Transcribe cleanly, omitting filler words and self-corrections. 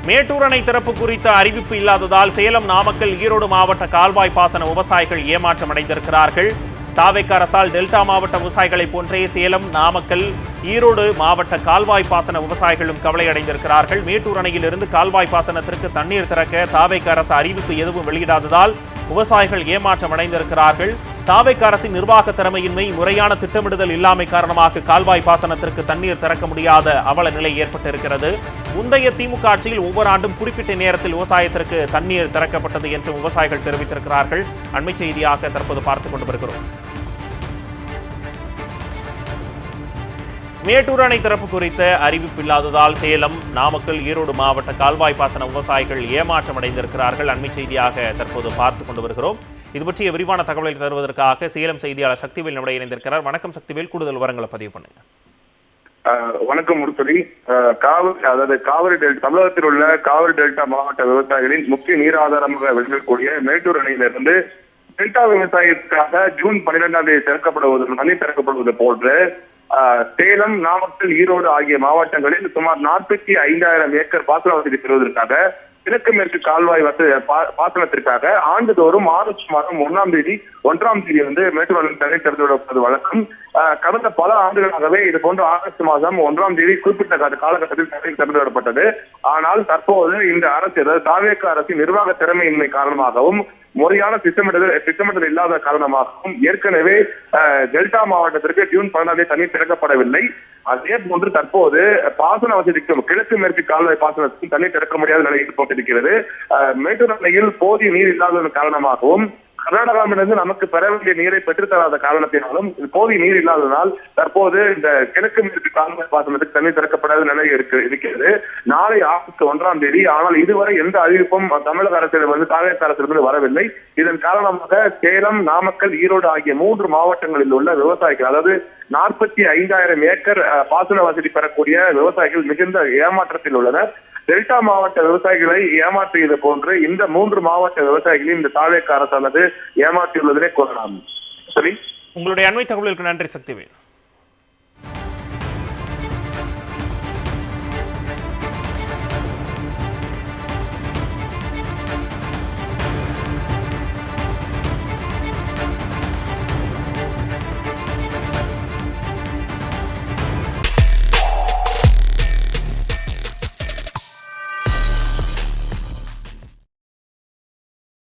மேட்டூர் அணை திறப்பு குறித்த அறிவிப்பு இல்லாததால் சேலம், நாமக்கல், ஈரோடு மாவட்ட கால்வாய் பாசன விவசாயிகள் ஏமாற்றம் அடைந்திருக்கிறார்கள். தாவேக்கா அரசால் டெல்டா மாவட்ட விவசாயிகளைப் போன்றே சேலம், நாமக்கல், ஈரோடு மாவட்ட கால்வாய் பாசன விவசாயிகளும் கவலை அடைந்திருக்கிறார்கள். மேட்டூர் அணையிலிருந்து கால்வாய் பாசனத்திற்கு தண்ணீர் திறக்க தாவேக்கா அரசு அறிவிப்பு எதுவும் வெளியிடாததால் விவசாயிகள் ஏமாற்றம் அடைந்திருக்கிறார்கள். தாவேக்கா அரசின் நிர்வாக திறமையின்மை, முறையான திட்டமிடுதல் இல்லாமை காரணமாக கால்வாய் பாசனத்திற்கு தண்ணீர் திறக்க முடியாத அவல நிலை ஏற்பட்டிருக்கிறது. முந்தைய திமுக ஆட்சியில் ஒவ்வொரு ஆண்டும் குறிப்பிட்ட நேரத்தில் விவசாயத்திற்கு தண்ணீர் திறக்கப்பட்டது என்று விவசாயிகள் தெரிவித்திருக்கிறார்கள். அண்மை செய்தியாக தற்போது பார்த்துக் கொண்டு வருகிறோம். மேட்டூர் அணை திறப்பு குறித்த அறிவிப்பு இல்லாததால் சேலம், நாமக்கல், ஈரோடு மாவட்ட கால்வாய் பாசன விவசாயிகள் ஏமாற்றம் அடைந்திருக்கிறார்கள். அண்மை செய்தியாக தற்போது பார்த்துக் கொண்டு வருகிறோம். இது பற்றிய விரிவான தகவலை தருவதற்காக சேலம் செய்தியாளர் சக்திவேல் நம்முடைய இணைந்திருக்கிறார். வணக்கம் சக்திவேல், கூடுதல் விவரங்களை பதிவு பண்ணுங்க. வணக்கம் முருகரி. காவிரி டெல்டா, தமிழகத்தில் உள்ள காவிரி டெல்டா மாவட்ட விவசாயிகளின் முக்கிய நீர் ஆதாரமாக விளங்கக்கூடிய மேட்டூர் அணையிலிருந்து டெல்டா விவசாயத்திற்காக ஜூன் 12ஆம் தேதி தண்ணீர் திறக்கப்படுவது போன்று சேலம், நாமக்கல், ஈரோடு ஆகிய மாவட்டங்களில் சுமார் 45,000 ஏக்கர் பாசன வசதி பெறுவதற்காக கிழக்கு மேற்கு கால்வாய் பாசனத்திற்காக ஆண்டுதோறும் மார்ச் மாதம் 1ஆம் தேதி மேட்டூர் அணை தண்ணீர் திறந்து விடப்படுவது வழக்கம். கடந்த பல ஆண்டுகளாகவே இது போன்ற ஆகஸ்ட் மாதம் 1ஆம் தேதி குறிப்பிட்ட காலகட்டத்தில் தண்ணீர் திறந்து விடப்பட்டது. ஆனால் தற்போது இந்த அரசு, தாவேக்கா அரசின் நிர்வாக திறமையின்மை காரணமாகவும் முறையான திட்டமிடுதல் இல்லாத காரணமாகவும் ஏற்கனவே டெல்டா மாவட்டத்திற்கு ஜூன் 12ஆம் தேதி தண்ணீர் திறக்கப்படவில்லை. அதே போன்று தற்போது பாசன வசதிக்கும் கிழக்கு மேற்கு கால்வாய் பாசனத்துக்கும் தண்ணீர் திறக்க முடியாத நிலை ஏற்பட்டிருக்கிறது. மேட்டூர் அணையில் போதிய நீர் இல்லாததன் காரணமாகவும் கர்நாடகாவிலிருந்து நமக்கு பெற வேண்டிய நீரை பெற்றுத்தராத காரணத்தினாலும் போதிய நீர் இல்லாததால் தற்போது இந்த கிழக்கு மேற்கு கால்வாய் பாசனத்துக்கு தண்ணீர் திறக்கப்படாத நிலை இருக்கிறது. நாளை ஆகஸ்ட் 1ஆம் தேதி. ஆனால் இதுவரை எந்த அறிவிப்பும் தமிழக அரசிடமிருந்து, தாவேக்கா அரசிடமிருந்து வரவில்லை. இதன் காரணமாக சேலம், நாமக்கல், ஈரோடு ஆகிய 3 மாவட்டங்களில் உள்ள விவசாயிகள், அதாவது 45,000 ஏக்கர் பாசன வசதி பெறக்கூடிய விவசாயிகள் மிகுந்த ஏமாற்றத்தில் உள்ளனர். டெல்டா மாவட்ட விவசாயிகளை ஏமாற்றியது போன்று இந்த 3 மாவட்ட விவசாயிகளையும் இந்த தாவேக்கா அரசானது ஏமாற்றியுள்ளதே கூறலாம். சரி, உங்களுடைய அண்மை தகவலுக்கு நன்றி சக்திவேல்.